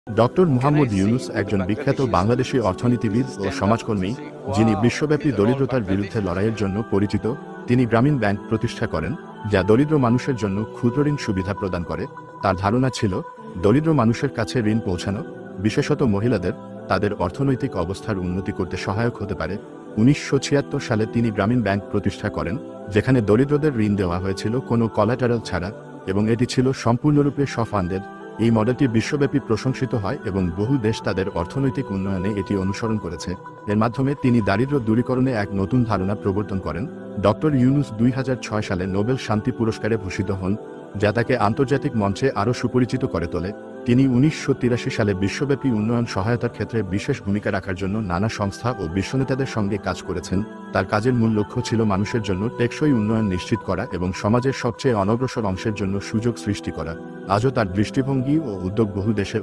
Doctor Muhammad Yunus একজন বিখ্যাত বাংলাদেশী অর্থনীতিবিদ ও সমাজকর্মী, যিনি বিশ্বব্যাপী দরিদ্রতার বিরুদ্ধে লড়াইয়ের জন্য পরিচিত। তিনি গ্রামীণ ব্যাংক প্রতিষ্ঠা করেন, যা দরিদ্র মানুষের জন্য ক্ষুদ্রঋণ সুবিধা প্রদান করে। তার ধারণা ছিল, দরিদ্র মানুষের কাছে ঋণ পৌঁছানো, বিশেষত মহিলাদের, তাদের অর্থনৈতিক অবস্থার উন্নতি করতে সহায়ক হতে পারে। 1976 সালে তিনি গ্রামীণ ব্যাংক প্রতিষ্ঠা করেন, যেখানে দরিদ্রদের ঋণ দেওয়া হয়েছিল কোনো কলাটারাল ছাড়া, এবং এটি ছিল সম্পূর্ণরূপে স্ব-ফান্ডেড। এই মডেলটি বিশ্বব্যাপী প্রশংসিত হয় এবং বহু দেশ তাদের অর্থনৈতিক উন্নয়নে এটি অনুসরণ করেছে। এর মাধ্যমে তিনি দারিদ্র্য দূরীকরণে এক নতুন ধারণা প্রবর্তন করেন। ডক্টর ইউনুস 2006 সালে নোবেল শান্তি পুরস্কারে ভূষিত হন, যা তাকে আন্তর্জাতিক মঞ্চে আরও সুপরিচিত করে তোলে। তিনি 1983 সালে বিশ্বব্যাপী উন্নয়ন সহায়তার ক্ষেত্রে বিশেষ ভূমিকা রাখার জন্য নানা সংস্থা ও বিশ্বনেতাদের সঙ্গে কাজ করেছেন। তার কাজের মূল লক্ষ্য ছিল মানুষের জন্য টেকসই উন্নয়ন নিশ্চিত করা এবং সমাজের সবচেয়ে অনগ্রসর অংশের জন্য সুযোগ সৃষ্টি করা। আজও তার দৃষ্টিভঙ্গি ও উদ্যোগ বহু দেশে